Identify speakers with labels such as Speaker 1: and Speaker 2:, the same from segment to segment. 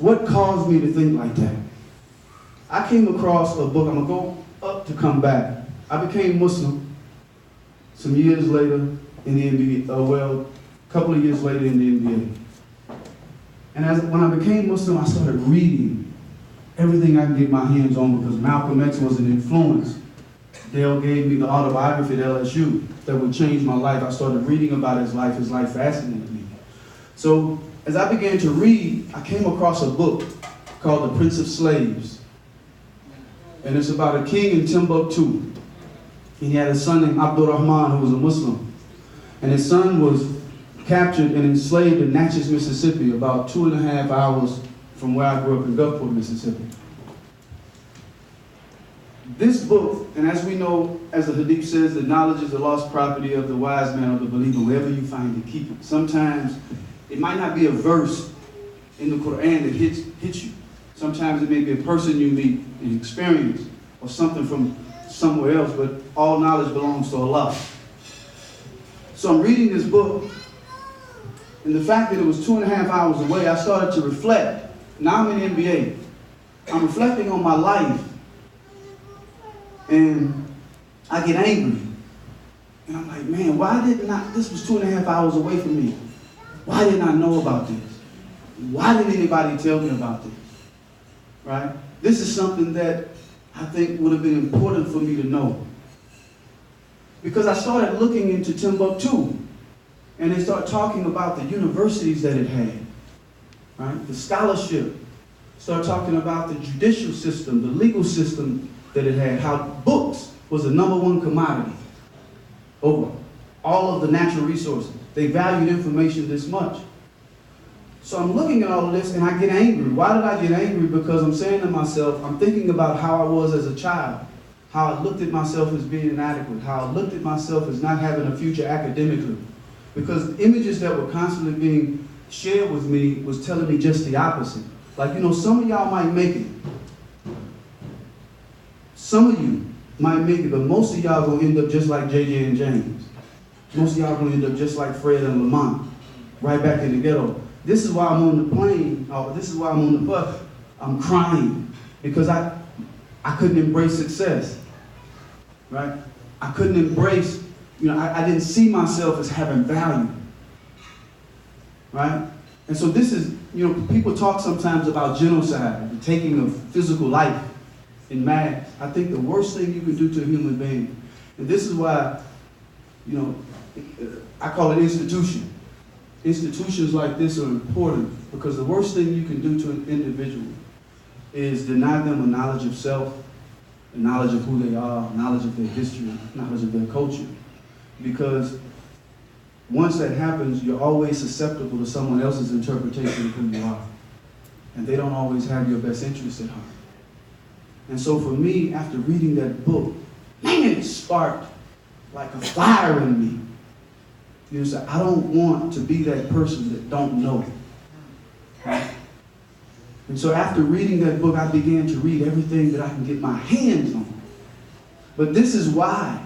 Speaker 1: What caused me to think like that? I came across a book. I'm going to go up to come back. I became Muslim some years later in the NBA, a couple of years later in the NBA. And when I became Muslim, I started reading everything I could get my hands on because Malcolm X was an influence. Dale gave me the autobiography at LSU that would change my life. I started reading about his life. His life fascinated me. So as I began to read, I came across a book called The Prince of Slaves. And it's about a king in Timbuktu. And he had a son named Abdul Rahman who was a Muslim. And his son was captured and enslaved in Natchez, Mississippi, about 2.5 hours from where I grew up in Gulfport, Mississippi. This book, and as we know, as the Hadith says, the knowledge is the lost property of the wise man or the believer. Wherever you find it, keep it. Sometimes it might not be a verse in the Quran that hits you. Sometimes it may be a person you meet, an experience, or something from somewhere else, but all knowledge belongs to Allah. So I'm reading this book, and the fact that it was 2.5 hours away, I started to reflect. Now I'm in the NBA. I'm reflecting on my life, and I get angry. And I'm like, man, why didn't I, this was 2.5 hours away from me. Why didn't I know about this? Why didn't anybody tell me about this? Right? This is something that I think would have been important for me to know. Because I started looking into Timbuktu, and they start talking about the universities that it had, right? The scholarship. Start talking about the judicial system, the legal system that it had, how books was the #1 commodity over all of the natural resources. They valued information this much. So I'm looking at all of this and I get angry. Why did I get angry? Because I'm saying to myself, I'm thinking about how I was as a child, how I looked at myself as being inadequate, how I looked at myself as not having a future academically. Because the images that were constantly being shared with me was telling me just the opposite. Like, you know, some of y'all might make it. Some of you might make it, but most of y'all gonna end up just like JJ and James. Most of y'all gonna end up just like Fred and Lamont, right back in the ghetto. This is why I'm on the plane, or this is why I'm on the bus. I'm crying because I couldn't embrace success, right? I couldn't embrace, I didn't see myself as having value, right? And so this is, people talk sometimes about genocide, the taking of physical life in mass. I think the worst thing you can do to a human being, and this is why, I call it institution. Institutions like this are important because the worst thing you can do to an individual is deny them a knowledge of self, a knowledge of who they are, knowledge of their history, knowledge of their culture. Because once that happens, you're always susceptible to someone else's interpretation of who you are. And they don't always have your best interests at heart. And so for me, after reading that book, man, it sparked like a fire in me. I don't want to be that person that don't know. Right? And so after reading that book, I began to read everything that I can get my hands on. But this is why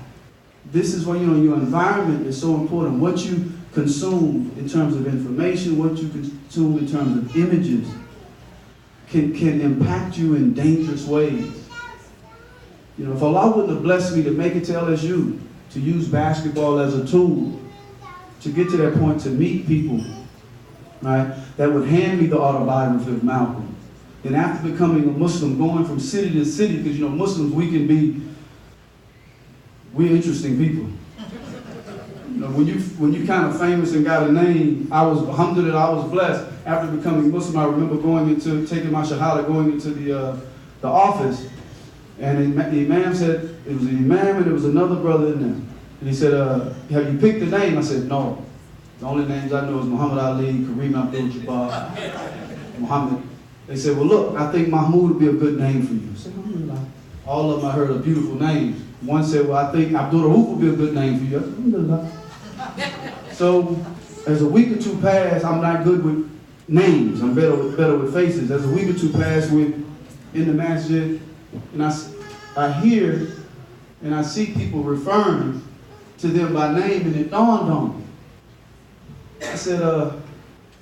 Speaker 1: your environment is so important. What you consume in terms of information, what you consume in terms of images can impact you in dangerous ways. If Allah wouldn't have blessed me to make it to LSU, to use basketball as a tool, to get to that point to meet people, right, that would hand me the autobiography of Malcolm. Then after becoming a Muslim, going from city to city, because Muslims, we're interesting people. When you kind of famous and got a name, alhamdulillah, I was blessed. After becoming Muslim, I remember taking my shahada, going into the office, and the imam said, it was an imam and there was another brother in there. And he said, have you picked the name? I said, no. The only names I know is Muhammad Ali, Kareem Abdul-Jabbar, Muhammad. They said, well, look, I think Mahmoud would be a good name for you. I said, alhamdulillah. All of them I heard are beautiful names. One said, well, I think Abdul Rauf would be a good name for you. I said, alhamdulillah. So as a week or two passed, I'm not good with names. I'm better with faces. As a week or two passed, we're in the masjid, and I hear and I see people referring to them by name, and it dawned on me. I said,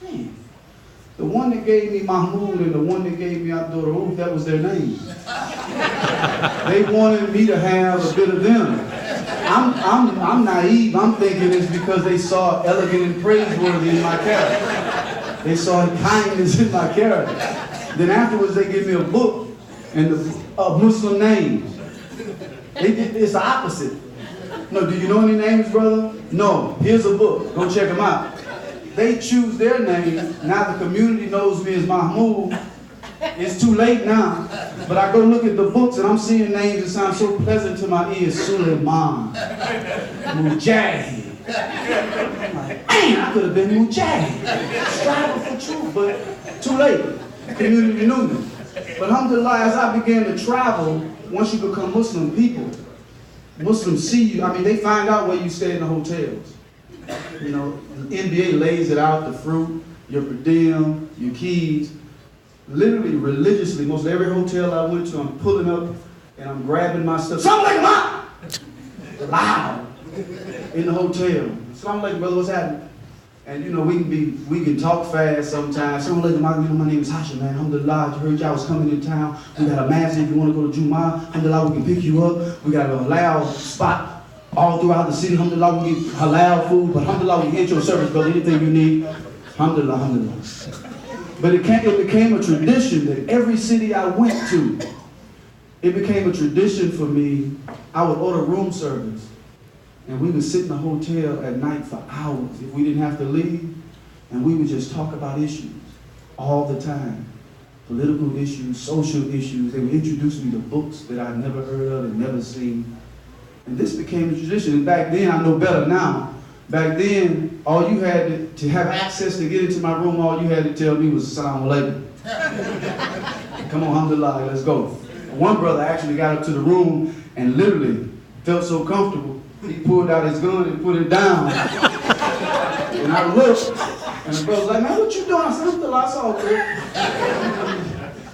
Speaker 1: man, The one that gave me Mahmoud and the one that gave me Abdul Rauf, that was their name. They wanted me to have a bit of them. I'm naive. I'm thinking it's because they saw elegant and praiseworthy in my character. They saw kindness in my character. Then afterwards, they give me a book and of Muslim names. It's the opposite. No, do you know any names, brother? No. Here's a book. Go check them out. They choose their name. Now the community knows me as Mahmoud. It's too late now. But I go look at the books and I'm seeing names that sound so pleasant to my ears. Suleiman, Mujahid. I'm like, man, I could have been Mujahid. Striving for truth, but too late. The community knew me. But alhamdulillah, as I began to travel, once you become Muslim, Muslims see you. I mean, they find out where you stay in the hotels. You know, the NBA lays it out, the fruit, your per diem, your keys. Literally, religiously, most every hotel I went to, I'm pulling up and I'm grabbing my stuff. Assalamu alaikum, loud in the hotel. Assalamu alaikum, brother, what's happening? And you know, we can talk fast sometimes. Assalamu alaikum, my name is Hashem, man. Alhamdulillah, I heard y'all was coming in town. We got a masjid if you want to go to Jummah. Alhamdulillah, we can pick you up. We got a halal spot all throughout the city. Alhamdulillah, we get halal food. But alhamdulillah, we get your service, brother. Anything you need. Alhamdulillah, alhamdulillah. But it became a tradition that every city I went to, it became a tradition for me. I would order room service, and we would sit in the hotel at night for hours if we didn't have to leave, and we would just talk about issues all the time. Political issues, social issues. They would introduce me to books that I'd never heard of and never seen. And this became a tradition. And back then, I know better now, back then, all you had to have access to get into my room, all you had to tell me was Assalamu alaikum. Come on, alhamdulillah, let's go. One brother actually got up to the room and literally felt so comfortable, he pulled out his gun and put it down. And I looked, and the brother was like, man, what you doing? I said, alhamdulillah, it's all good.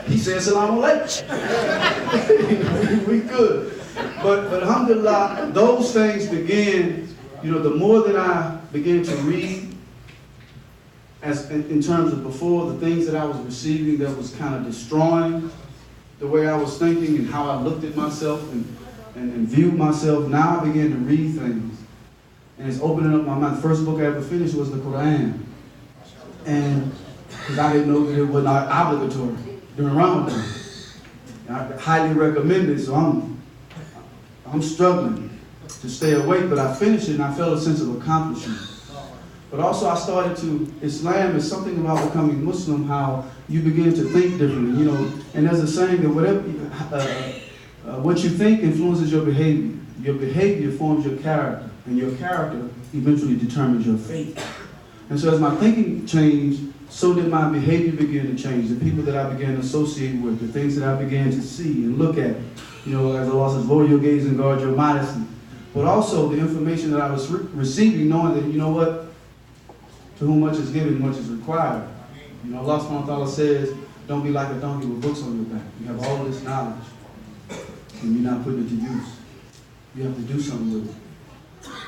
Speaker 1: He said, Assalamu alaikum. We good. But alhamdulillah, those things began. You know, the more that I began to read, as in terms of before, the things that I was receiving that was kind of destroying the way I was thinking and how I looked at myself and viewed myself, now I began to read things. And it's opening up my mind. The first book I ever finished was the Quran. And because I didn't know that it was not obligatory during Ramadan. And I highly recommend it, so I'm struggling to stay awake, but I finished it and I felt a sense of accomplishment. But also I started to, Islam is something about becoming Muslim, how you begin to think differently, you know, and there's a saying that whatever, what you think influences your behavior. Your behavior forms your character, and your character eventually determines your faith. And so as my thinking changed, so did my behavior begin to change. The people that I began to associate with, the things that I began to see and look at, you know, as Allah says, lower your gaze and guard your modesty. But also the information that I was receiving, knowing that, you know what, to whom much is given, much is required. You know, Allah subhanahu wa ta'ala says, don't be like a donkey with books on your back. You have all this knowledge, and you're not putting it to use. You have to do something with it.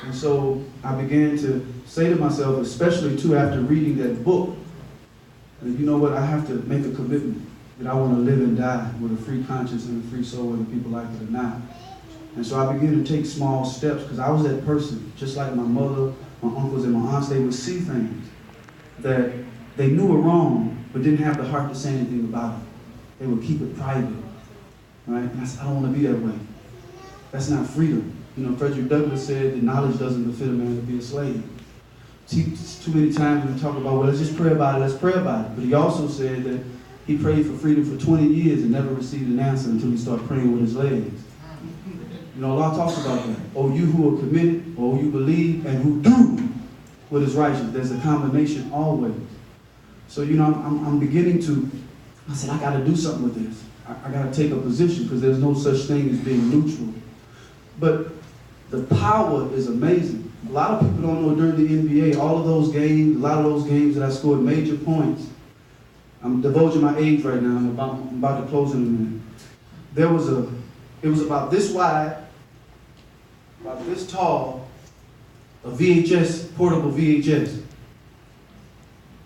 Speaker 1: And so I began to say to myself, especially too after reading that book, that, you know what, I have to make a commitment that I want to live and die with a free conscience and a free soul, whether people like it or not. And so I began to take small steps, because I was that person, just like my mother, my uncles, and my aunts. They would see things that they knew were wrong, but didn't have the heart to say anything about it. They would keep it private, right? And I said, I don't want to be that way. That's not freedom. You know, Frederick Douglass said that knowledge doesn't befit a man to be a slave. Too many times we talk about, well, let's just pray about it, let's pray about it. But he also said that he prayed for freedom for 20 years and never received an answer until he started praying with his legs. You know, Allah talks about that. Oh, you who are committed, or you believe, and who do what is righteous. There's a combination always. So, you know, I'm beginning to, I said, I got to do something with this. I got to take a position, because there's no such thing as being neutral. But the power is amazing. A lot of people don't know during the NBA, all of those games, a lot of those games that I scored major points. I'm divulging my age right now. I'm about to close in a minute. It was about this wide, about this tall, a VHS, portable VHS.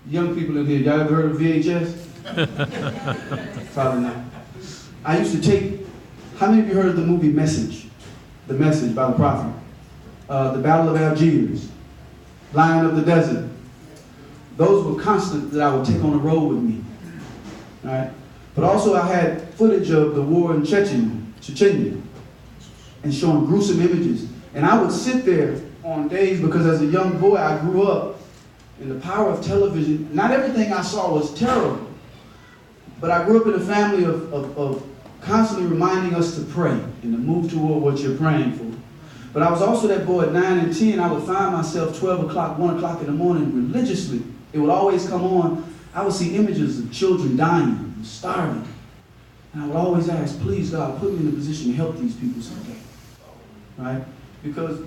Speaker 1: Young people in here, y'all ever heard of VHS? Probably not. I used to take, how many of you heard of the movie Message? The Message by the Prophet. The Battle of Algiers. Lion of the Desert. Those were constant that I would take on the road with me. All right? But also I had footage of the war in Chechnya, and showing gruesome images. And I would sit there on days, because as a young boy I grew up in the power of television. Not everything I saw was terrible, but I grew up in a family of constantly reminding us to pray and to move toward what you're praying for. But I was also that boy at 9 and 10, I would find myself 12 o'clock, 1 o'clock in the morning religiously. It would always come on. I would see images of children dying, starving. And I would always ask, please God, put me in a position to help these people someday. Right? Because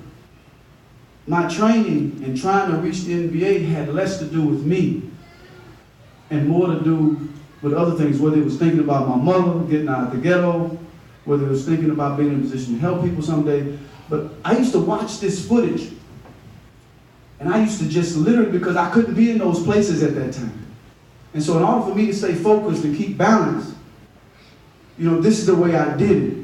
Speaker 1: my training and trying to reach the NBA had less to do with me and more to do with other things, whether it was thinking about my mother getting out of the ghetto, whether it was thinking about being in a position to help people someday. But I used to watch this footage, and I used to just literally, because I couldn't be in those places at that time. And so in order for me to stay focused and keep balance, this is the way I did it.